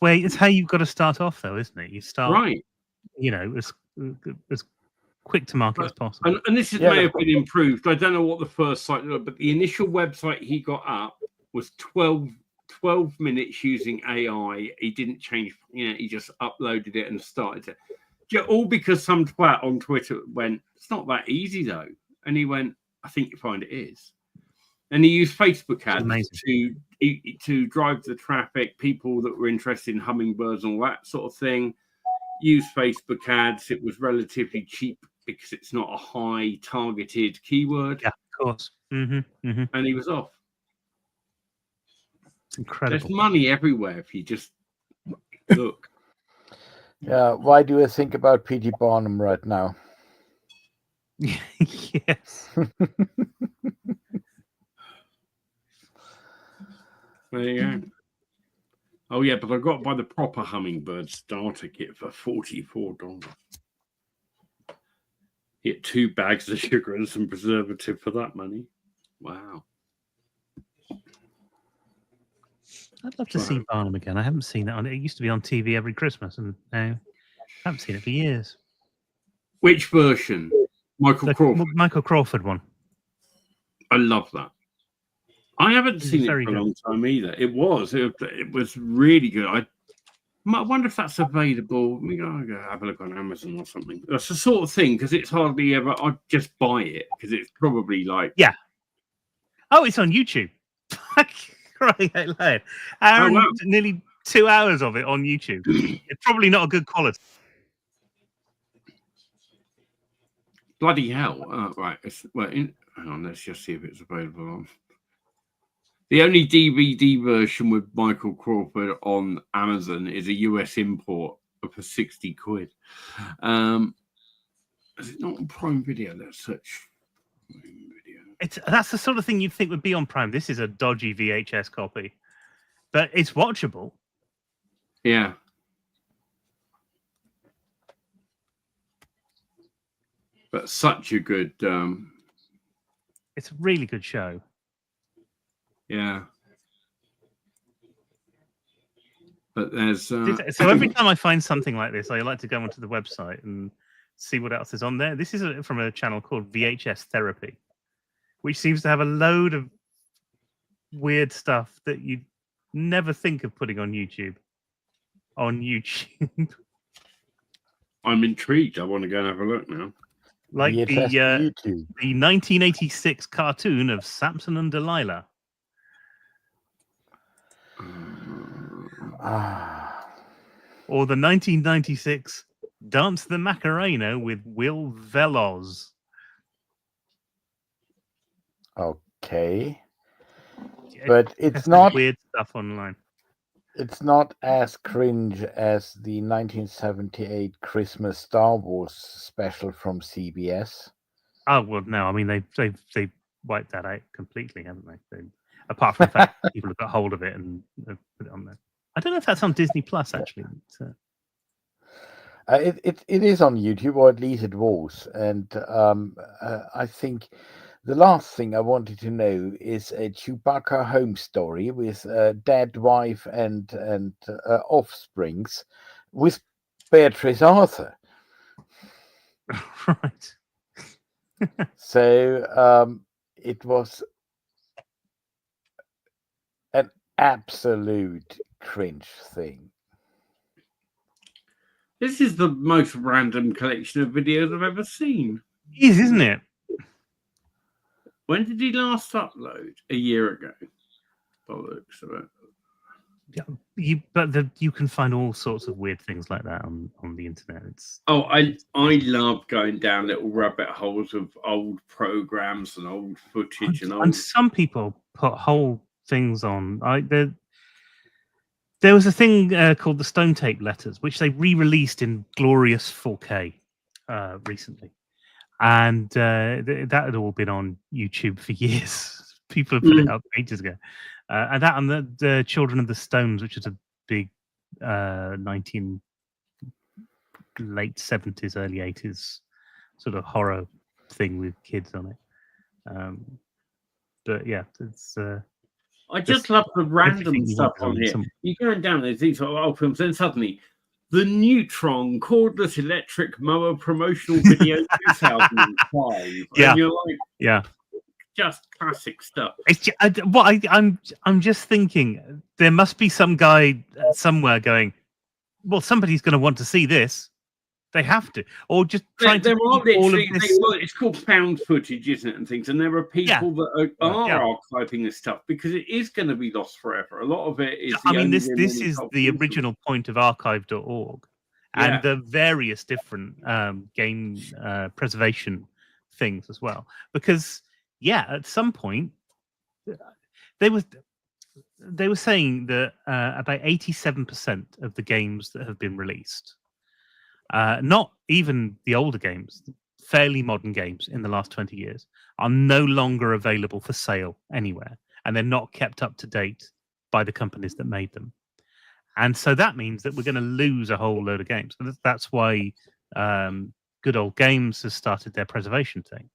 It's how you've got to start off, though, isn't it? You start right. You know, as quick to market as possible. And this may have been improved. I don't know what the first site was, but the initial website he got up was 12 minutes using AI. He didn't change, he just uploaded it and started it. All because some twat on Twitter went, it's not that easy though. And he went, I think you find it is. And he used Facebook ads to drive the traffic, people that were interested in hummingbirds and all that sort of thing. Used Facebook ads. It was relatively cheap because it's not a high targeted keyword. Yeah, of course. And he was off. It's incredible. There's money everywhere if you just look. Yeah, why do you think about P.T. Barnum right now? Yes. There you go. Oh yeah, but I got to buy the proper hummingbird starter kit for $44. Get 2 bags of sugar and some preservative for that money. Wow. I'd love to see Barnum again. I haven't seen it on. It used to be on TV every Christmas, and now I haven't seen it for years. Which version? Michael Crawford. Michael Crawford one. I love that. I haven't seen it for a long time either. It was really good. I wonder if that's available. I'm going to go have a look on Amazon or something. That's the sort of thing, because it's hardly ever. I'd just buy it because it's probably like. Yeah. Oh, it's on YouTube. Crying out loud. Nearly 2 hours of it on YouTube. It's probably not a good quality. Bloody hell. Right. Hang on, let's just see if it's available on. The only DVD version with Michael Crawford on Amazon is a US import for 60 quid. Is it not on Prime Video? Let's search Prime Video. That's the sort of thing you'd think would be on Prime. This is a dodgy VHS copy, but it's watchable. Yeah. But such a good... It's a really good show. Yeah. But there's... So every time I find something like this, I like to go onto the website and see what else is on there. This is from a channel called VHS Therapy, which seems to have a load of weird stuff that you never think of putting on YouTube. On YouTube. I'm intrigued. I want to go and have a look now. Like Weird the test YouTube. the 1986 cartoon of Samson and Delilah. Or the 1996 Dance the Macarena with Will Veloz. Okay. Yeah, But it's there's not weird stuff online. it's not as cringe as the 1978 Christmas Star Wars special from CBS. Oh well, no. I mean, they wiped that out completely, haven't they? Apart from the fact that people have got hold of it and put it on there. I don't know if that's on Disney Plus actually. It is on YouTube, or at least it was. And I think the last thing I wanted to know is a Chewbacca home story with dead wife and offsprings with Beatrice Arthur. Right. So it was an absolute cringe thing. This is the most random collection of videos I've ever seen. It is, isn't it? When did he last upload? A year ago. By the looks of it. Yeah, you can find all sorts of weird things like that on the internet. It's I love going down little rabbit holes of old programs and old footage and some people put whole things on. There was a thing called the Stone Tape Letters, which they re-released in glorious 4K recently, and that had all been on YouTube for years. People have put it up ages ago, and that and the Children of the Stones, which is a big late 70s, early 80s sort of horror thing with kids on it. But yeah, it's. I just love the random stuff on here. You're going down these sort of old films, then suddenly the Neutron cordless electric mower promotional video 2005. Yeah, and you're like, yeah, just classic stuff. It's just, I'm just thinking there must be some guy somewhere going, well, somebody's going to want to see this. They have to, or just trying to keep all of this. Well, it's called found footage, isn't it? And things, and there are people that are archiving this stuff because it is going to be lost forever. A lot of it is. I mean, this is the original point of archive.org and the various different game preservation things as well. Because at some point they were saying that about 87% of the games that have been released. Not even the older games, fairly modern games in the last 20 years are no longer available for sale anywhere, and they're not kept up to date by the companies that made them. And so that means that we're going to lose a whole load of games. And that's why Good Old Games has started their preservation thing,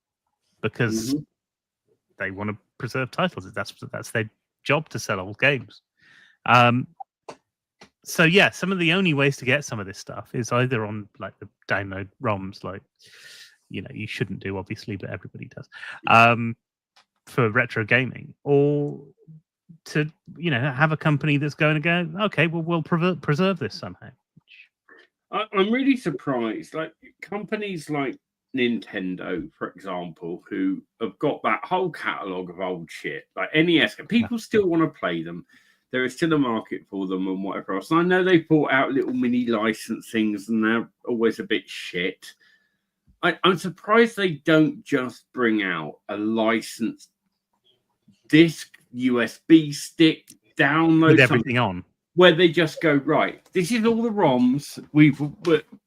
because they want to preserve titles. That's their job, to sell old games. So some of the only ways to get some of this stuff is either on like the download ROMs, like you shouldn't do obviously, but everybody does, for retro gaming, or to have a company that's going to go, okay, well we'll preserve this somehow. I'm really surprised, like companies like Nintendo, for example, who have got that whole catalog of old shit, like NES. People still want to play them. There is still a market for them and whatever else. And I know they've brought out little mini licensings and they're always a bit shit. I'm surprised they don't just bring out a licensed disc, USB stick, download with everything on, where they just go, right, this is all the ROMs.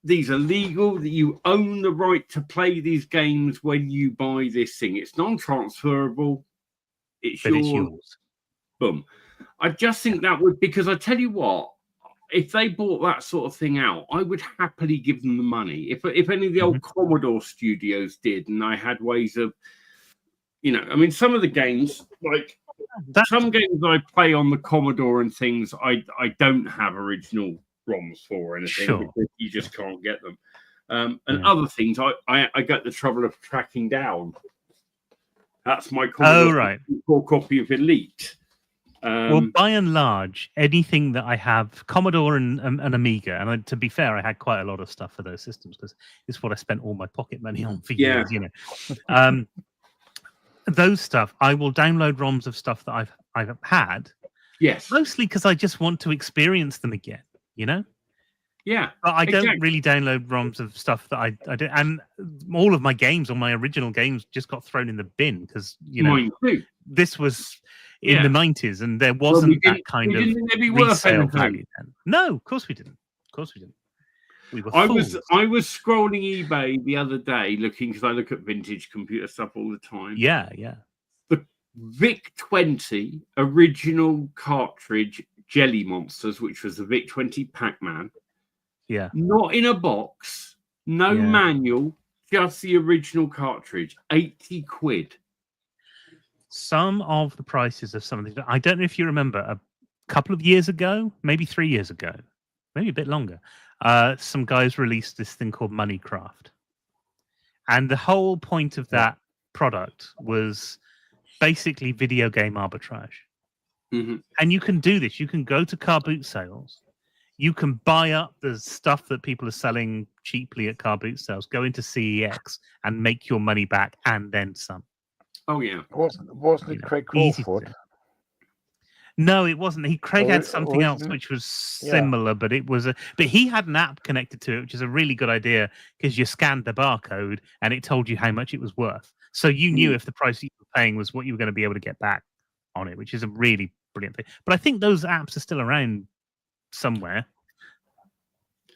These are legal. That you own the right to play these games when you buy this thing. It's non-transferable. It's yours. Boom. I just think that would, because I tell you what, if they bought that sort of thing out, I would happily give them the money. If any of the old Commodore studios did, and I had ways of, I mean, some of the games, like some games I play on the Commodore and things, I don't have original ROMs for or anything because you just can't get them. And other things, I got the trouble of tracking down. That's my Commodore copy of Elite. Well, by and large, anything that I have, Commodore and Amiga, and to be fair, I had quite a lot of stuff for those systems because it's what I spent all my pocket money on for years. You know, those stuff I will download ROMs of stuff that I've had. Yes, mostly because I just want to experience them again. You know. Yeah, but I don't really download ROMs of stuff that I do, and all of my games, all my original games, just got thrown in the bin because Mine too. This was in the 90s, and there wasn't that kind of resale value then. No, of course we didn't. Of course we didn't. We were fools. I was scrolling eBay the other day looking because I look at vintage computer stuff all the time. Yeah, yeah. The VIC-20 original cartridge Jelly Monsters, which was the VIC-20 Pac-Man. Yeah. Not in a box, no manual, just the original cartridge, 80 quid. Some of the prices of some of these, I don't know if you remember, a couple of years ago, maybe 3 years ago, maybe a bit longer, some guys released this thing called Moneycraft. And the whole point of that product was basically video game arbitrage. Mm-hmm. And you can do this. You can go to car boot sales. You can buy up the stuff that people are selling cheaply at car boot sales, go into CEX and make your money back and then some. Oh, yeah. Wasn't it Craig Crawford? No, it wasn't. Craig had something else which was similar, but it was but he had an app connected to it, which is a really good idea because you scanned the barcode and it told you how much it was worth. So you knew if the price you were paying was what you were going to be able to get back on it, which is a really brilliant thing. But I think those apps are still around somewhere.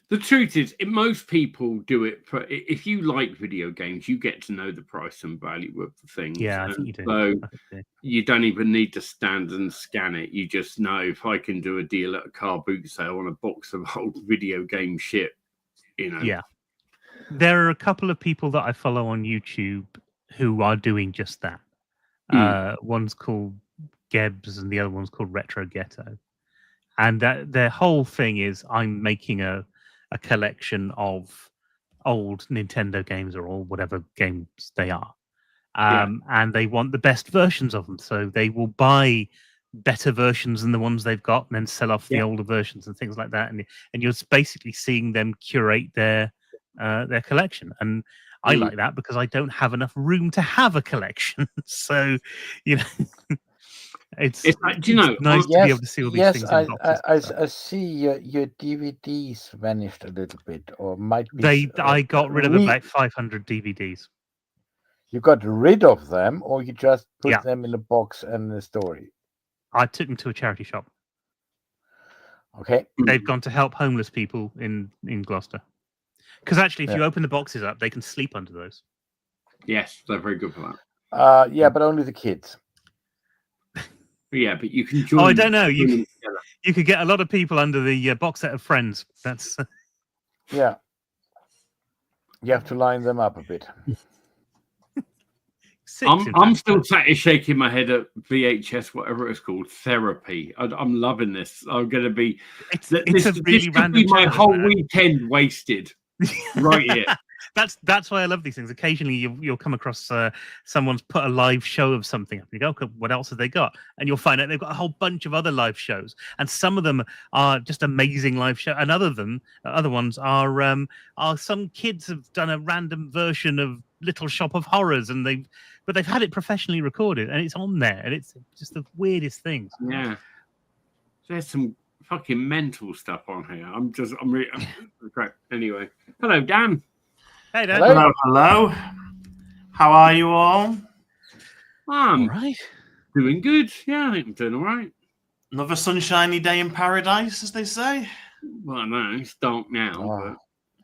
The truth is, most people do it for, if you like video games, you get to know the price and value of the things. Yeah, I think you do. So you don't even need to stand and scan it. You just know if I can do a deal at a car boot sale on a box of old video game shit, Yeah. There are a couple of people that I follow on YouTube who are doing just that. One's called Gebs and the other one's called Retro Ghetto. And their whole thing is I'm making a collection of old Nintendo games or all whatever games they are. And they want the best versions of them. So they will buy better versions than the ones they've got and then sell off the older versions and things like that. And you're basically seeing them curate their collection. And I like that because I don't have enough room to have a collection. So, It's nice to be able to see all these things in boxes. I see your DVDs vanished a little bit, or might be. I got rid of about 500 DVDs. You got rid of them, or you just put them in a box and a story? I took them to a charity shop. Okay. They've gone to help homeless people in Gloucester. Because actually, if you open the boxes up, they can sleep under those. Yes, they're very good for that. Yeah, but only the kids. Yeah, but you can join. Oh, I don't know. You could get a lot of people under the box set of Friends. That's yeah. You have to line them up a bit. I'm still sat here shaking my head at VHS, whatever it's called, therapy. I'm loving this. I'm going to be. It's a really random. My whole weekend wasted right here. That's why I love these things. Occasionally, you'll come across someone's put a live show of something. You go, okay, what else have they got? And you'll find out they've got a whole bunch of other live shows, and some of them are just amazing live show, and other ones are some kids have done a random version of Little Shop of Horrors, and they've had it professionally recorded, and it's on there, and it's just the weirdest things. Yeah, there's some fucking mental stuff on here. I'm really great. Anyway, hello, Dan. Hey, Dan. Hello. How are you all? I'm all right. Doing good. Yeah, I think I'm doing all right. Another sunshiny day in paradise, as they say. Well, no, it's dark now.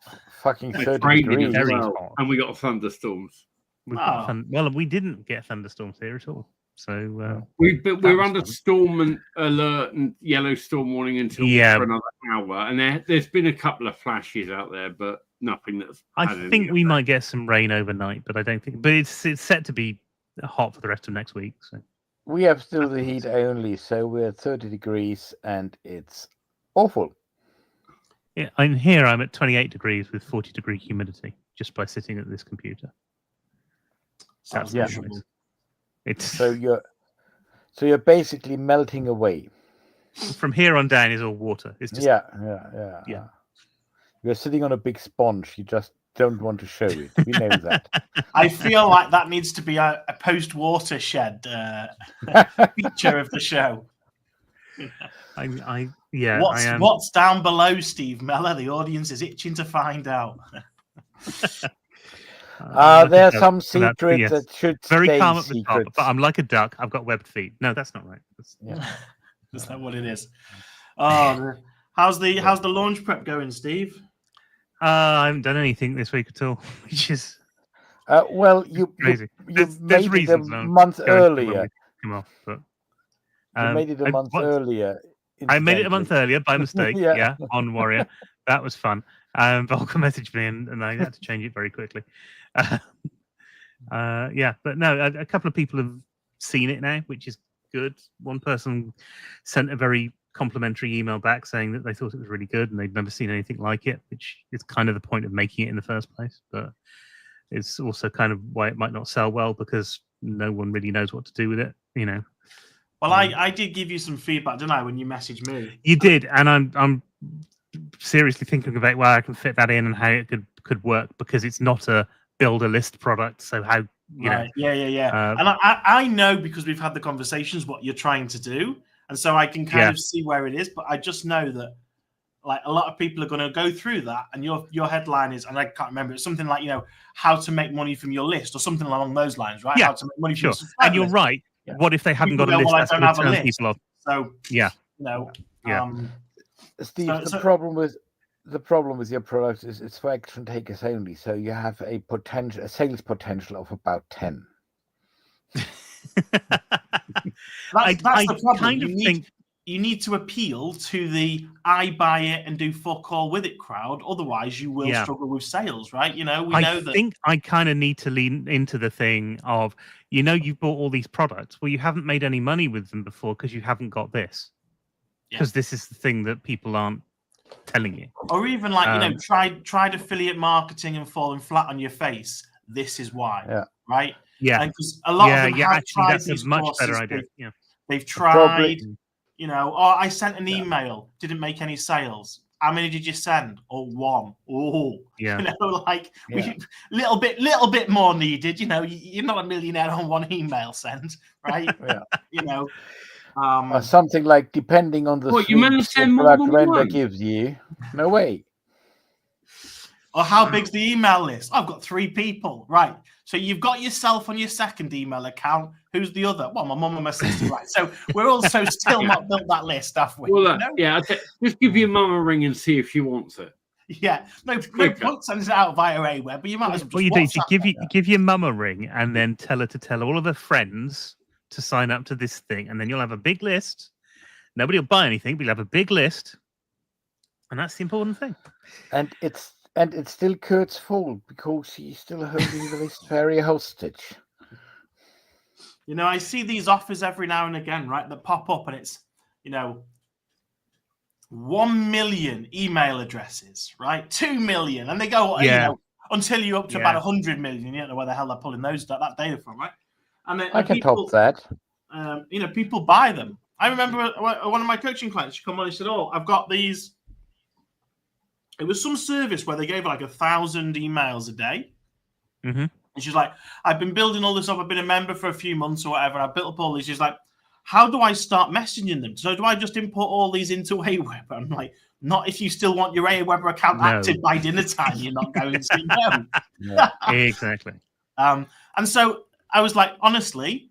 But fucking 30 degrees as well, and we got thunderstorms. Well, we didn't get thunderstorms here at all. So we're under storm alert and yellow storm warning until for another hour, and there's been a couple of flashes out there, but nothing that's. I think we might get some rain overnight, but I don't think. But it's set to be hot for the rest of next week. So we have still the heat only, so we're at 30 degrees, and it's awful. Yeah, I'm here. I'm at 28 degrees with 40-degree humidity just by sitting at this computer. It's so So you're basically melting away. From here on down is all water. It's just Yeah. You're sitting on a big sponge. You just don't want to show it. We know that. I feel like that needs to be a post-watershed feature of the show. I am. What's down below, Steve Meller? The audience is itching to find out. There are some secrets that should very stay calm at the top, secrets. but I'm like a duck. I've got webbed feet. No, that's not right. Is that what it is? Oh, how's the launch prep going, Steve? I haven't done anything this week at all, which is well, you crazy. You There's made it a reasons month earlier. Come off, but You made it a month earlier. I made it a month incidentally. ear by mistake. Yeah. On Warrior, that was fun. Volker messaged me, and I had to change it very quickly. But no, a couple of people have seen it now, which is good. One person sent a very complimentary email back saying that they thought it was really good and they'd never seen anything like it, which is kind of the point of making it in the first place. But it's also kind of why it might not sell well, because no one really knows what to do with it, you know. Well, I did give you some feedback, didn't I, when you messaged me? You did, and I'm seriously thinking about where I can fit that in and how it could work, because it's not a build a list product. So how you know? Yeah. And I know, because we've had the conversations, what you're trying to do, and so I can kind of see where it is. But I just know that, like, a lot of people are going to go through that, and your headline is, and I can't remember, it's something like, you know, how to make money from your list or something along those lines, right? Yeah, how to make money from your and you're right. Yeah. What if they haven't got a list? That's going to turn people off. So yeah, you know, Steve, the problem with your product is it's for action takers only. So you have a sales potential of about 10. That's the problem. You need to appeal to the I buy it and do fuck all with it crowd. Otherwise, you will struggle with sales, right? You know, I think I kind of need to lean into the thing of, you know, you've bought all these products. Well, you haven't made any money with them before because you haven't got this. Because this is the thing that people aren't telling you. Or even like, you know, tried affiliate marketing and falling flat on your face. This is why, right? Yeah. And because a lot of them have actually, tried that's these a much courses, better idea. They've tried, you know, I sent an email, didn't make any sales. How many did you send? Oh, one. Oh, you know, like little bit more needed. You know, you're not a millionaire on one email sent, right? You know, something like, depending on the product vendor gives you. No way. Or how big's the email list? I've got 3 people, right? So you've got yourself on your second email account. Who's the other? Well, my mum and my sister, right? So we're also still not built that list, have we? Well, just give your mum a ring and see if she wants it. Yeah, no point sending it out via AWeb, but you might as well. What you do is you give your mum a ring and then tell her to tell all of her friends to sign up to this thing, and then you'll have a big list. Nobody will buy anything, but you'll have a big list, and that's the important thing. And it's still Kurt's fault, because she's still holding the list very hostage. You know, I see these offers every now and again, right, that pop up, and it's, you know, 1 million email addresses, right? 2 million, and they go, you know, until you're up to about 100 million. You don't know where the hell they're pulling that data from, right? And I can top that. You know, people buy them. I remember one of my coaching clients, she come on and said, "Oh, I've got these." It was some service where they gave like 1,000 emails a day. Mm-hmm. And she's like, I've been building all this up. I've been a member for a few months or whatever. And I built up all these. She's like, how do I start messaging them? So do I just import all these into Aweber? I'm like, not if you still want your Aweber account active by dinner time. You're not going to no. Exactly. And so I was like, honestly,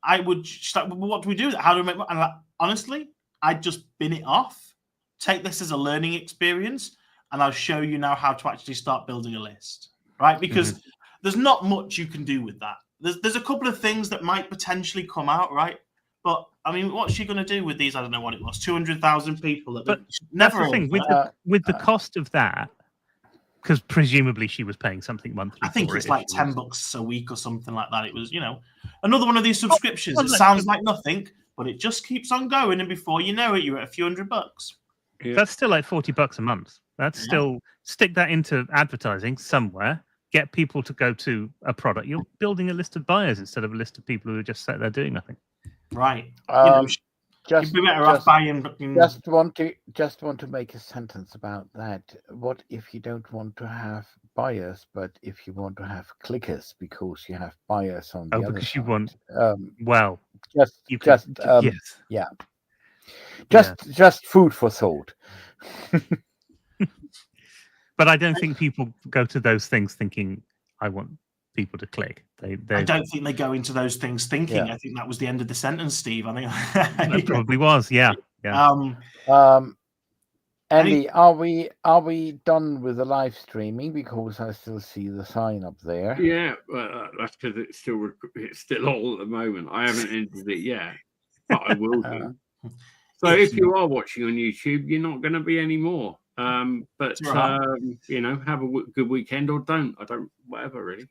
I would start, what do we do? How do we make money? And like, honestly, I'd just bin it off. Take this as a learning experience. And I'll show you now how to actually start building a list, right? Because there's not much you can do with that. There's a couple of things that might potentially come out, right? But I mean, what's she going to do with these? I don't know what it was. 200,000 people. But never that's the thing with the cost of that, because presumably she was paying something monthly. I think it's like $10 a week or something like that. It was, you know, another one of these subscriptions. It sounds like nothing, but it just keeps on going, and before you know it, you're at a few $100. Yeah. That's still like $40 a month. That's still, stick that into advertising somewhere, get people to go to a product. You're building a list of buyers instead of a list of people who are just sat there doing nothing. Right. Just, you'd be better off buying. Just want to make a sentence about that. What if you don't want to have buyers, but if you want to have clickers because you have buyers on the other because side? you want. Just food for thought. But I don't think people go to those things thinking, I want people to click. I don't think they go into those things thinking. Yeah. I think that was the end of the sentence, Steve. I think It probably was. Yeah. Andy, are we done with the live streaming? Because I still see the sign up there. Yeah, well, that's because it's still all at the moment. I haven't ended it yet, but I will do. So if you are watching on YouTube, you're not going to be anymore. But right. you know, have a good weekend or don't. I don't, whatever really.